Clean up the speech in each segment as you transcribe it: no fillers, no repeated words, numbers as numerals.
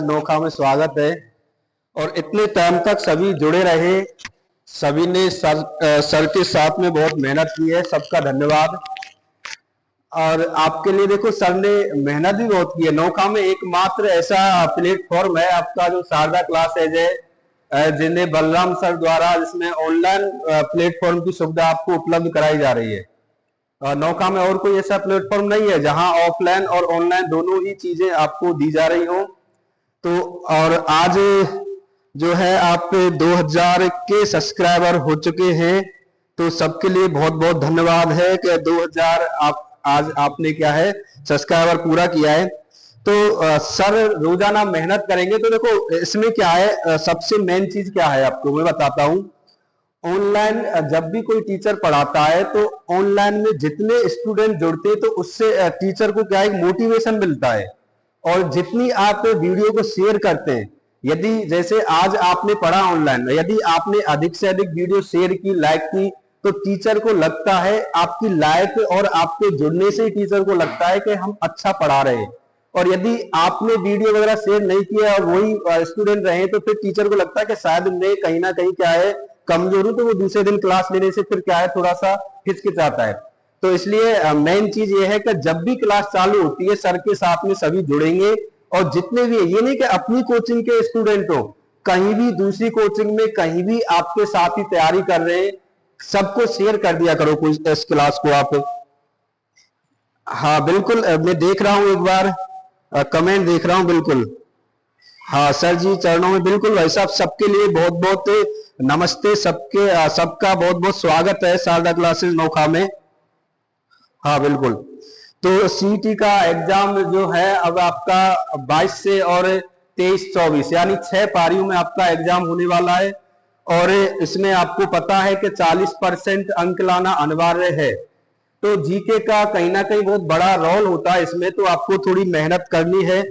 नोखा में स्वागत है। और इतने टाइम तक सभी जुड़े रहे, सभी ने सर के साथ में बहुत मेहनत की है, सबका धन्यवाद। और आपके लिए देखो सर ने मेहनत भी बहुत की है। नोखा में एकमात्र ऐसा प्लेटफॉर्म है आपका जो शारदा क्लासेज है, जिन्हें बलराम सर द्वारा, जिसमें ऑनलाइन प्लेटफॉर्म की सुविधा आपको उपलब्ध कराई जा रही है। नौका में और कोई ऐसा प्लेटफॉर्म नहीं है जहां ऑफलाइन और ऑनलाइन दोनों ही चीजें आपको दी जा रही हो। तो और आज जो है आप 2000 के सब्सक्राइबर हो चुके हैं, तो सबके लिए बहुत बहुत धन्यवाद है कि 2000 आप आज आपने क्या है सब्सक्राइबर पूरा किया है। तो सर रोजाना मेहनत करेंगे। तो देखो इसमें क्या है, सबसे मेन चीज क्या है आपको मैं बताता हूं। ऑनलाइन जब भी कोई टीचर पढ़ाता है तो ऑनलाइन में जितने स्टूडेंट जुड़ते हैं तो उससे टीचर को क्या एक मोटिवेशन मिलता है। और जितनी आप वीडियो को शेयर करते हैं, यदि जैसे आज आपने पढ़ा ऑनलाइन, यदि आपने अधिक से अधिक वीडियो शेयर की, लाइक की, तो टीचर को लगता है आपकी लाइक और आपके जुड़ने से टीचर को लगता है कि हम अच्छा पढ़ा रहे हैं। और यदि आपने वीडियो वगैरह शेयर नहीं किया और वही स्टूडेंट रहे तो फिर टीचर को लगता है कि शायद मैं कहीं ना कहीं क्या है कमजोर हूं, तो वो दूसरे दिन क्लास लेने से फिर क्या है थोड़ा सा हिचकिचाता है। तो इसलिए मेन चीज ये है कि जब भी क्लास चालू होती है सर के साथ में सभी जुड़ेंगे। और जितने भी, ये नहीं कि अपनी कोचिंग के स्टूडेंट हो, कहीं भी दूसरी कोचिंग में कहीं भी आपके साथ ही तैयारी कर रहे हैं, सबको शेयर कर दिया करो कोई इस क्लास को आप। हाँ बिल्कुल, मैं देख रहा हूं, एक बार कमेंट देख रहा हूं, बिल्कुल। हाँ सर जी चरणों में, बिल्कुल भाई साहब, सबके लिए बहुत बहुत नमस्ते, सबका बहुत बहुत स्वागत है शारदा क्लासेस नोखा में। हाँ बिल्कुल। तो सीईटी का एग्जाम जो है अब आपका 22 से और 23-24 यानी 6 पारियों में आपका एग्जाम होने वाला है। और इसमें आपको पता है कि 40% अंक लाना अनिवार्य है। तो जीके का कहीं ना कहीं बहुत बड़ा रोल होता है इसमें, तो आपको थोड़ी मेहनत करनी है।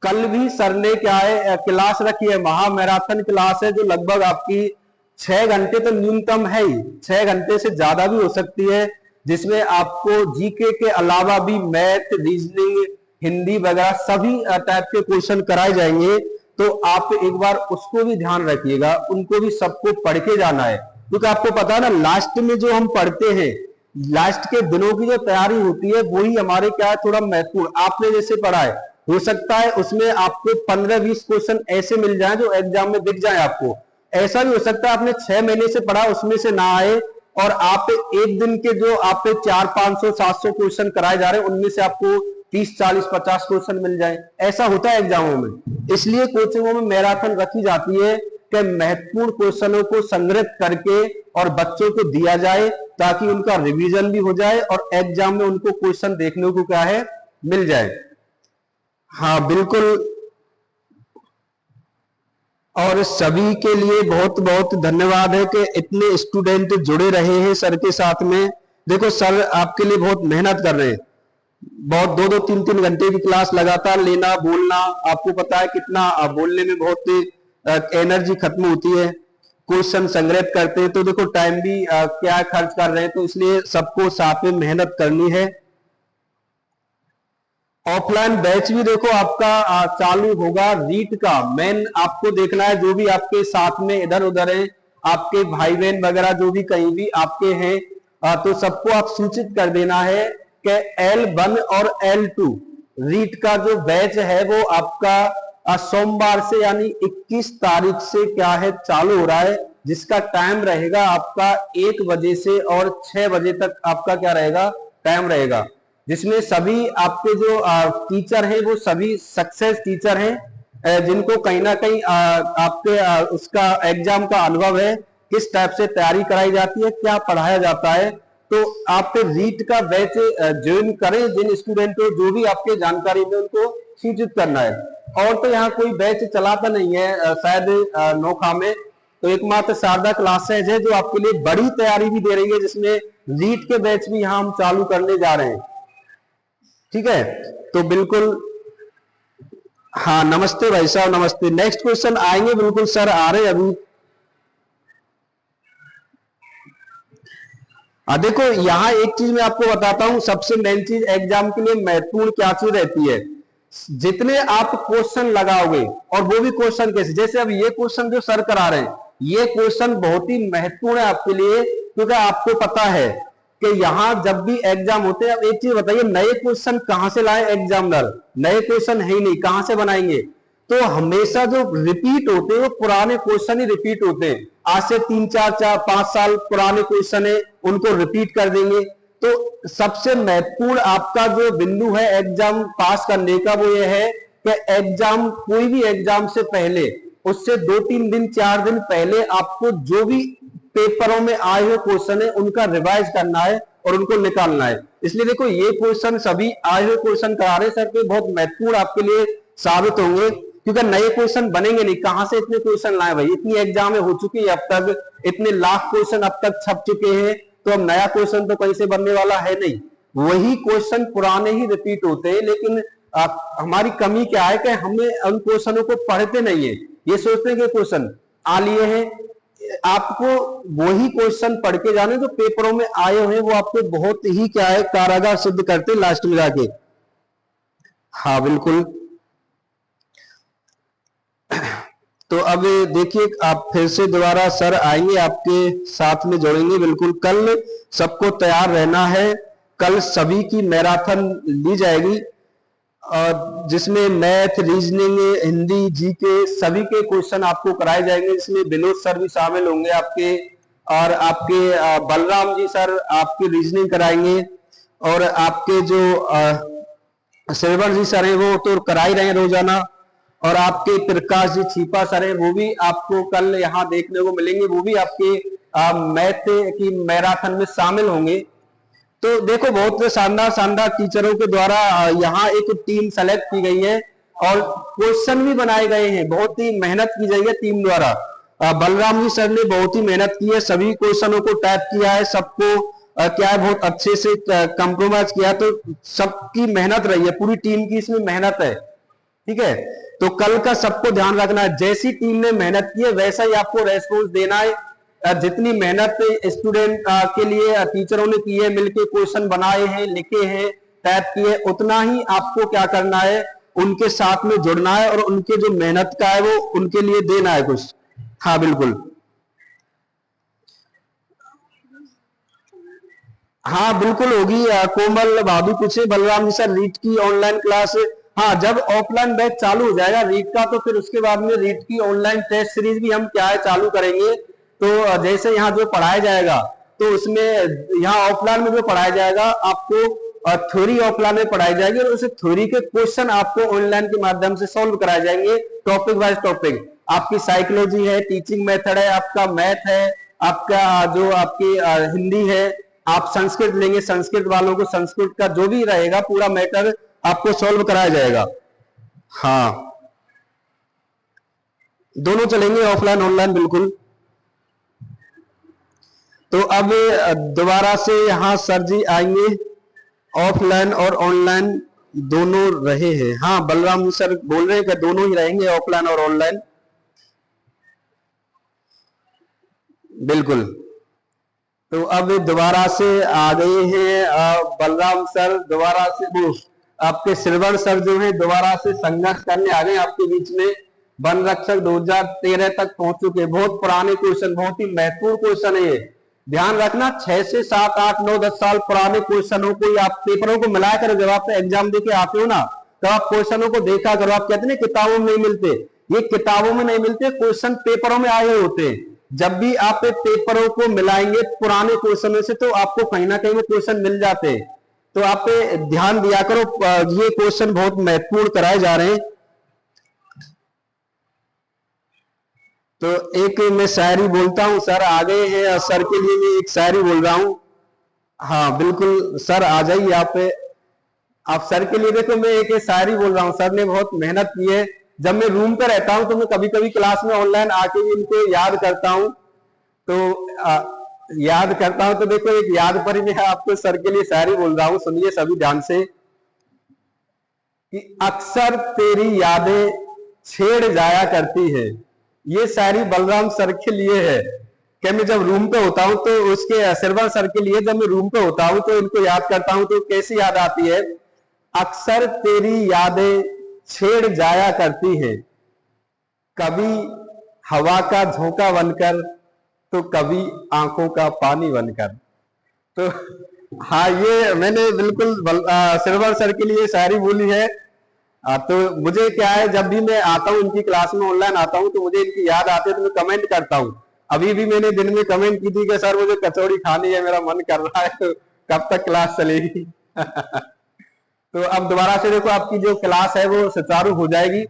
कल भी सर ने क्या है क्लास रखी है, महा मैराथन क्लास है, जो लगभग आपकी 6 घंटे तो न्यूनतम है ही, 6 घंटे से ज्यादा भी हो सकती है, जिसमें आपको जीके के अलावा भी मैथ, रीजनिंग, हिंदी वगैरह सभी टाइप के क्वेश्चन कराए जाएंगे। तो आप एक बार उसको भी ध्यान रखिएगा, उनको भी सबको पढ़ के जाना है। क्योंकि आपको पता है ना, लास्ट में जो हम पढ़ते हैं, लास्ट के दिनों की जो तैयारी होती है वही हमारे क्या है थोड़ा महत्वपूर्ण। आपने जैसे पढ़ा है, हो सकता है उसमें आपको 15-20 क्वेश्चन ऐसे मिल जाएं जो एग्जाम में दिख जाए आपको। ऐसा भी हो सकता है आपने 6 महीने से पढ़ा, उसमें से ना आए, और आप एक दिन के जो आप 400-500-700 क्वेश्चन कराए जा रहे हैं उनमें से आपको 30-40-50 क्वेश्चन मिल जाए। ऐसा होता है एग्जामों में। इसलिए कोचिंगों में मैराथन रखी जाती है कि महत्वपूर्ण क्वेश्चनों को संग्रहित करके और बच्चों को दिया जाए, ताकि उनका रिवीजन भी हो जाए और एग्जाम में उनको क्वेश्चन देखने को क्या है मिल जाए। हाँ बिल्कुल। और सभी के लिए बहुत बहुत धन्यवाद है कि इतने स्टूडेंट जुड़े रहे हैं सर के साथ में। देखो सर आपके लिए बहुत मेहनत कर रहे हैं, बहुत 2-2 3-3 घंटे की क्लास लगातार लेना, बोलना, आपको पता है कितना बोलने में बहुत एनर्जी खत्म होती है। क्वेश्चन संग्रहित करते हैं तो देखो टाइम भी क्या खर्च कर रहे हैं, तो इसलिए सबको साथ में मेहनत करनी है। ऑफलाइन बैच भी देखो आपका चालू होगा रीट का। मेन आपको देखना है जो भी आपके साथ में इधर उधर है, आपके भाई बहन वगैरह जो भी कहीं भी आपके हैं, तो सबको आप सूचित कर देना है कि L1 और L2 रीट का जो बैच है वो आपका सोमवार से यानी 21 तारीख से क्या है चालू हो रहा है, जिसका टाइम रहेगा आपका 1 बजे से और 6 बजे तक आपका क्या रहेगा टाइम रहेगा। जिसमें सभी आपके जो टीचर हैं वो सभी सक्सेस टीचर हैं, जिनको कहीं ना कहीं आपके उसका एग्जाम का अनुभव है, किस टाइप से तैयारी कराई जाती है, क्या पढ़ाया जाता है। तो आप रीट का बैच ज्वाइन करें, जिन स्टूडेंट को जो भी आपके जानकारी में उनको सूचित करना है। और तो यहाँ कोई बैच चलाता नहीं है शायद नोखा में, तो एकमात्र शारदा क्लासेज है जो आपके लिए बड़ी तैयारी भी दे रही है, जिसमें रीट के बैच भी यहाँ हम चालू करने जा रहे हैं। ठीक है, तो बिल्कुल। हाँ नमस्ते भाई साहब, नमस्ते। नेक्स्ट क्वेश्चन आएंगे, बिल्कुल सर आ रहे अभी। देखो यहाँ एक चीज मैं आपको बताता हूं, सबसे मेन चीज एग्जाम के लिए महत्वपूर्ण क्या चीज रहती है। जितने आप क्वेश्चन लगाओगे, और वो भी क्वेश्चन कैसे, जैसे अब ये क्वेश्चन जो सर करा रहे हैं, ये क्वेश्चन बहुत ही महत्वपूर्ण है आपके लिए, क्योंकि आपको पता है कि यहां जब भी एग्जाम होते हैं। अब एक चीज बताइए, नए क्वेश्चन कहां से लाए एग्जामिनर? नए क्वेश्चन है ही नहीं, कहां से बनाएंगे? तो हमेशा जो रिपीट होते हैं वो पुराने क्वेश्चन ही रिपीट होते हैं। आज से 3 4 5 साल पुराने क्वेश्चन है, उनको रिपीट कर देंगे। तो सबसे महत्वपूर्ण आपका जो बिंदु है एग्जाम पास करने का, वो ये है कि एग्जाम, कोई भी एग्जाम से पहले, उससे 2 3 दिन 4 दिन पहले आपको जो भी पेपरों में आए हुए क्वेश्चन है उनका रिवाइज करना है और उनको निकालना है। इसलिए देखो, ये क्वेश्चन सभी आए हुए क्वेश्चन करा रहे सर के, बहुत महत्वपूर्ण आपके लिए साबित होंगे, क्योंकि नए क्वेश्चन बनेंगे नहीं। कहां से इतने क्वेश्चन लाए भाई? इतनी एग्जाम हो चुकी है अब तक, इतने लाख क्वेश्चन अब तक छप चुके हैं, तो अब नया क्वेश्चन तो कहीं से बनने वाला है नहीं। वही क्वेश्चन पुराने ही रिपीट होते हैं, लेकिन हमारी कमी क्या है कि हमें उन क्वेश्चनों को पढ़ते नहीं है। ये सोचते हैं कि क्वेश्चन आ लिए हैं, आपको वही क्वेश्चन पढ़ के जाने जो पेपरों में आए हुए, वो आपको बहुत ही क्या है, कारागार सिद्ध करते लास्ट में जाके। हाँ बिल्कुल। तो अब देखिए, आप फिर से दोबारा सर आएंगे, आपके साथ में जोड़ेंगे। बिल्कुल, कल सबको तैयार रहना है। कल सभी की मैराथन ली जाएगी, और जिसमें मैथ, रीजनिंग, हिंदी, जीके सभी के क्वेश्चन आपको कराए जाएंगे। इसमें विनोद सर भी शामिल होंगे आपके, और आपके बलराम जी सर आपकी रीजनिंग कराएंगे, और आपके जो श्रवण जी सर हैं वो तो करा ही रहे हैं रोजाना, और आपके प्रकाश जी छिपा सर हैं, वो भी आपको कल यहाँ देखने को मिलेंगे। वो भी आपके मैथ की मैराथन में शामिल होंगे। तो देखो, बहुत शानदार शानदार टीचरों के द्वारा यहाँ एक टीम सेलेक्ट की गई है, और क्वेश्चन भी बनाए गए हैं। बहुत ही मेहनत की गई है टीम द्वारा। बलराम जी सर ने बहुत ही मेहनत की है, सभी क्वेश्चनों को टाइप किया है, सबको क्या है, बहुत अच्छे से कंप्रोमाइज किया। तो सबकी मेहनत रही है, पूरी टीम की इसमें मेहनत है, ठीक है। तो कल का सबको ध्यान रखना है, जैसी टीम ने मेहनत की है वैसा ही आपको रेस्पॉन्स देना है। जितनी मेहनत स्टूडेंट के लिए टीचरों ने की है, मिलके क्वेश्चन बनाए हैं, लिखे हैं, टाइप किए, उतना ही आपको क्या करना है, उनके साथ में जुड़ना है, और उनके जो मेहनत का है वो उनके लिए देना है कुछ। हाँ बिल्कुल। हाँ बिल्कुल होगी। कोमल भाभी पूछे, बलराम जी सर रीट की ऑनलाइन क्लास, हाँ जब ऑफलाइन बैच चालू हो जाएगा रीट का, तो फिर उसके बाद में रीट की ऑनलाइन टेस्ट सीरीज भी हम क्या है चालू करेंगे। तो जैसे यहाँ जो पढ़ाया जाएगा, तो उसमें यहाँ ऑफलाइन में जो पढ़ाया जाएगा आपको थ्योरी ऑफलाइन में पढ़ाई जाएगी, और उस थ्योरी के क्वेश्चन आपको ऑनलाइन के माध्यम से सॉल्व कराए जाएंगे, टॉपिक वाइज टॉपिक। आपकी साइकोलॉजी है, टीचिंग मेथड है, आपका मैथ है, आपका जो आपकी हिंदी है, आप संस्कृत लेंगे, संस्कृत वालों को संस्कृत का जो भी रहेगा पूरा मैटर आपको सॉल्व कराया जाएगा। हाँ दोनों चलेंगे, ऑफलाइन ऑनलाइन बिल्कुल। तो अब दोबारा से यहाँ सर जी आएंगे, ऑफलाइन और ऑनलाइन दोनों रहे हैं। हाँ बलराम सर बोल रहे हैं कि दोनों ही रहेंगे, ऑफलाइन और ऑनलाइन। बिल्कुल। तो अब दोबारा से आ गए हैं बलराम सर, दोबारा से वो आपके श्रवण सर जो है दोबारा से संघर्ष करने आ गए आपके बीच में। वन रक्षक 2013 तक पहुंच चुके। बहुत पुराने क्वेश्चन, बहुत ही महत्वपूर्ण क्वेश्चन है ये, ध्यान रखना। 6 से 7 8 9 10 साल पुराने क्वेश्चनों को आप पेपरों को मिलाया करो। जब आप एग्जाम देके आते हो ना, तो आप क्वेश्चनों को देखा करो। आप कहते हैं किताबों में नहीं मिलते, ये किताबों में नहीं मिलते, क्वेश्चन पेपरों में आए होते हैं। जब भी आप पेपरों को मिलाएंगे पुराने क्वेश्चनों से, तो आपको कहीं ना कहीं वो क्वेश्चन मिल जाते हैं। तो आप ध्यान दिया करो, ये क्वेश्चन बहुत महत्वपूर्ण कराए जा रहे हैं। तो एक मैं शायरी बोलता हूं, सर आ गए हैं और सर के लिए मैं एक शायरी बोल रहा हूं। हाँ बिल्कुल सर आ जाइए आप सर के लिए। देखो मैं एक शायरी बोल रहा हूँ, सर ने बहुत मेहनत की है। जब मैं रूम पे रहता हूँ तो मैं कभी कभी क्लास में ऑनलाइन आके भी इनको याद करता हूँ। तो याद करता हूँ, तो देखो एक याद पर ही मैं आपको सर के लिए शायरी बोल रहा हूँ, सुनिए सभी ध्यान से। कि अक्सर तेरी यादें छेड़ जाया करती है। ये शायरी बलराम सर के लिए है कि मैं जब रूम पे होता हूं, तो उसके श्रवण सर के लिए, जब मैं रूम पे होता हूं तो इनको याद करता हूं तो कैसी याद आती है। अक्सर तेरी यादें छेड़ जाया करती है, कभी हवा का झोंका बनकर तो कभी आंखों का पानी बनकर। तो हाँ, ये मैंने बिल्कुल सिरवर सर के लिए शायरी बोली है। तो मुझे क्या है, जब भी मैं आता हूँ इनकी क्लास में, ऑनलाइन आता हूँ, तो मुझे इनकी याद आती है तो मैं कमेंट करता हूँ। अभी भी मैंने दिन में कमेंट की थी कि सर मुझे कचौड़ी खानी है, मेरा मन कर रहा है, तो कब तक क्लास चलेगी। तो अब दोबारा से देखो, आपकी जो क्लास है वो सुचारू हो जाएगी।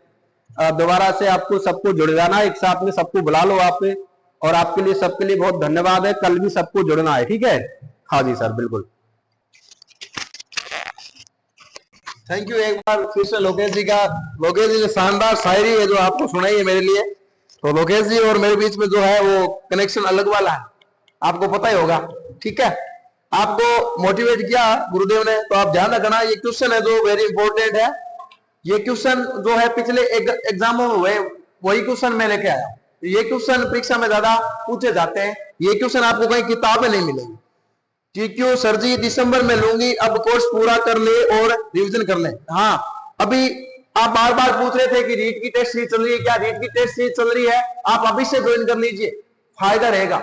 दोबारा से आपको सबको जुड़ जाना है, एक साथ में सबको बुला लो आपने। और आपके लिए, सबके लिए बहुत धन्यवाद है। कल भी सबको जुड़ना है, ठीक है। हाँ जी सर, बिल्कुल। थैंक यू एक बार फिर से लोकेश जी का। लोकेश जी ने शानदार शायरी है जो आपको सुनाई है मेरे लिए। तो लोकेश जी और मेरे बीच में जो है वो कनेक्शन अलग वाला है, आपको पता ही होगा। ठीक है, आपको मोटिवेट किया गुरुदेव ने, तो आप ध्यान रखना। ये क्वेश्चन है जो वेरी इंपॉर्टेंट है। ये क्वेश्चन जो है पिछले एग्जामों में हुए, वही क्वेश्चन मैं लेके आया। ये क्वेश्चन परीक्षा में ज्यादा पूछे जाते हैं। ये क्वेश्चन आपको कहीं किताब में नहीं मिलेगी कि क्यों सर जी दिसंबर में लूंगी, अब कोर्स पूरा कर ले और रिवीजन कर ले। हाँ, अभी आप बार बार पूछ रहे थे कि रीट की टेस्ट सीरीज चल रही है क्या, रीट की टेस्ट सीरीज चल रही है, आप अभी से ज्वाइन कर लीजिए, फायदा रहेगा।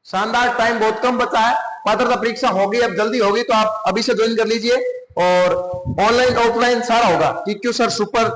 शानदार, टाइम बहुत कम बचा है, पात्रता परीक्षा होगी अब जल्दी होगी, तो आप अभी से ज्वाइन कर लीजिए। और ऑनलाइन ऑफलाइन सारा होगा। क्यों सर सुपर